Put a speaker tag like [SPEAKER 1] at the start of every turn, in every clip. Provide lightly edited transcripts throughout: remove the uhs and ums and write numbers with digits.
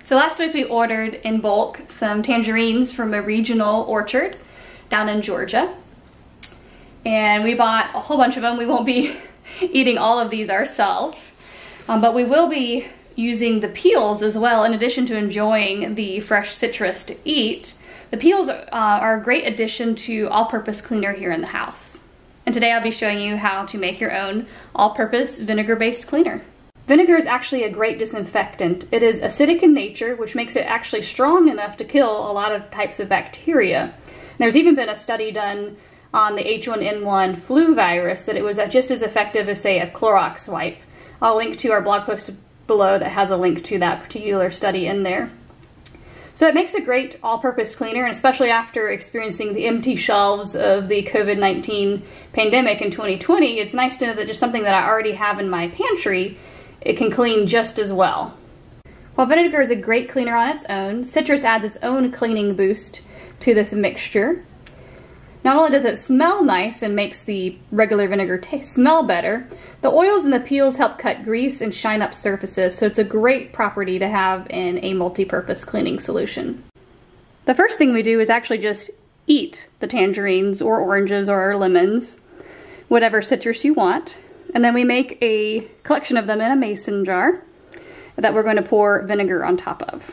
[SPEAKER 1] So last week we ordered in bulk some tangerines from a regional orchard down in Georgia. And we bought a whole bunch of them. We won't be eating all of these ourselves, but we will be using the peels as well. In addition to enjoying the fresh citrus to eat, the peels are a great addition to all-purpose cleaner here in the house. And today I'll be showing you how to make your own all-purpose vinegar-based cleaner. Vinegar is actually a great disinfectant. It is acidic in nature, which makes it actually strong enough to kill a lot of types of bacteria. There's even been a study done on the H1N1 flu virus that it was just as effective as, say, a Clorox wipe. I'll link to our blog post below that has a link to that particular study in there. So it makes a great all-purpose cleaner, and especially after experiencing the empty shelves of the COVID-19 pandemic in 2020, it's nice to know that just something that I already have in my pantry, it can clean just as well. While vinegar is a great cleaner on its own, citrus adds its own cleaning boost to this mixture. Not only does it smell nice and makes the regular vinegar smell better, the oils and the peels help cut grease and shine up surfaces, so it's a great property to have in a multi-purpose cleaning solution. The first thing we do is actually just eat the tangerines or oranges or lemons, whatever citrus you want, and then we make a collection of them in a mason jar that we're going to pour vinegar on top of.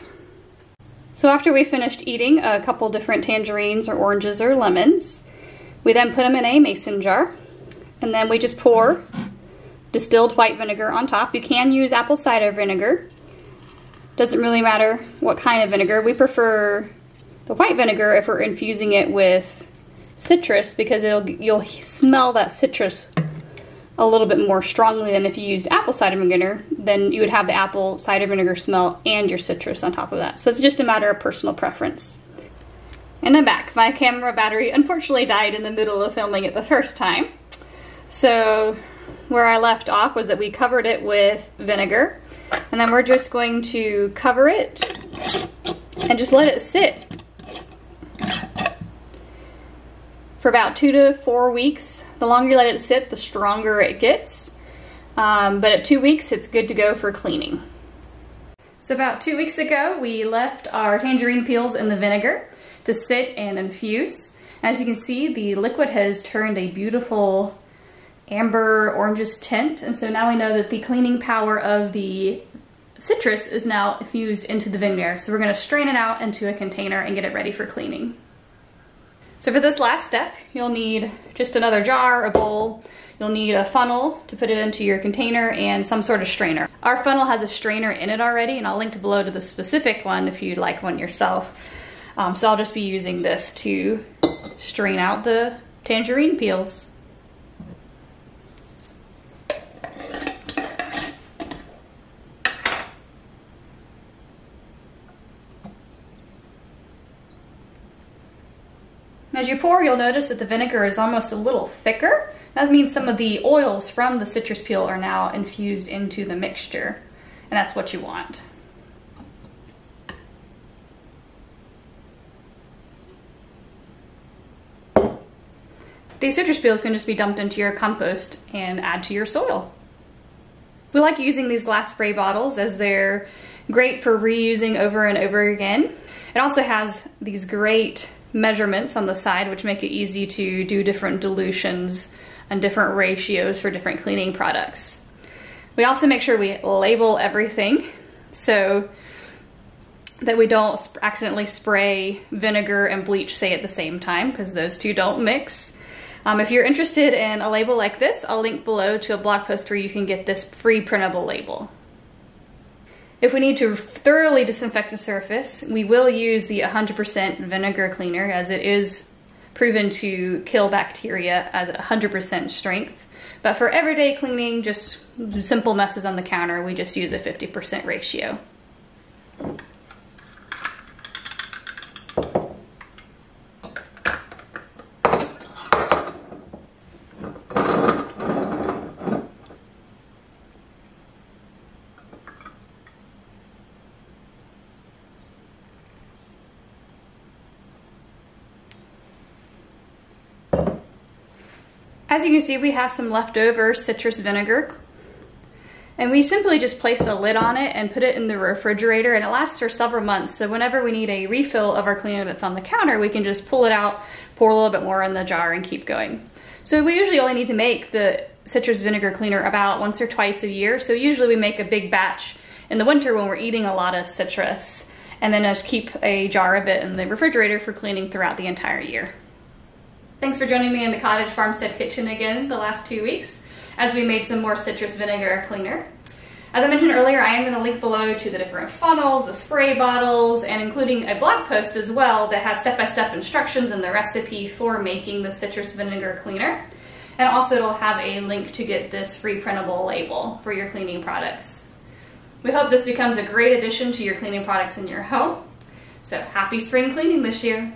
[SPEAKER 1] So after we finished eating a couple different tangerines or oranges or lemons, we then put them in a mason jar, and then we just pour distilled white vinegar on top. You can use apple cider vinegar. Doesn't really matter what kind of vinegar. We prefer the white vinegar if we're infusing it with citrus, because you'll smell that citrus a little bit more strongly than if you used apple cider vinegar. Then you would have the apple cider vinegar smell and your citrus on top of that. So it's just a matter of personal preference. And I'm back. My camera battery unfortunately died in the middle of filming it the first time. So where I left off was that we covered it with vinegar, and then we're just going to cover it and just let it sit for about 2 to 4 weeks. The longer you let it sit, the stronger it gets. But at 2 weeks, it's good to go for cleaning. So about 2 weeks ago, we left our tangerine peels in the vinegar to sit and infuse. As you can see, the liquid has turned a beautiful amber orangish tint. And so now we know that the cleaning power of the citrus is now infused into the vinegar. So we're going to strain it out into a container and get it ready for cleaning. So for this last step, you'll need just another jar, a bowl. You'll need a funnel to put it into your container and some sort of strainer. Our funnel has a strainer in it already, and I'll link below to the specific one if you'd like one yourself. So I'll just be using this to strain out the tangerine peels. As you pour, you'll notice that the vinegar is almost a little thicker. That means some of the oils from the citrus peel are now infused into the mixture, and that's what you want. These citrus peels can just be dumped into your compost and add to your soil. We like using these glass spray bottles as they're great for reusing over and over again. It also has these great measurements on the side, which make it easy to do different dilutions and different ratios for different cleaning products. We also make sure we label everything so that we don't accidentally spray vinegar and bleach, say, at the same time, because those two don't mix. If you're interested in a label like this, I'll link below to a blog post where you can get this free printable label. If we need to thoroughly disinfect a surface, we will use the 100% vinegar cleaner, as it is proven to kill bacteria at 100% strength. But for everyday cleaning, just simple messes on the counter, we just use a 50% ratio. As you can see, we have some leftover citrus vinegar, And we simply just place a lid on it and put it in the refrigerator, and it lasts for several months. So whenever we need a refill of our cleaner that's on the counter, we can just pull it out, pour a little bit more in the jar, and keep going. So we usually only need to make the citrus vinegar cleaner about once or twice a year. So usually we make a big batch in the winter when we're eating a lot of citrus, and then just keep a jar of it in the refrigerator for cleaning throughout the entire year. Thanks for joining me in the cottage farmstead kitchen again the last 2 weeks as we made some more citrus vinegar cleaner. As I mentioned earlier, I am going to link below to the different funnels, the spray bottles, and including a blog post as well that has step-by-step instructions and the recipe for making the citrus vinegar cleaner. And also it'll have a link to get this free printable label for your cleaning products. We hope this becomes a great addition to your cleaning products in your home. So happy spring cleaning this year.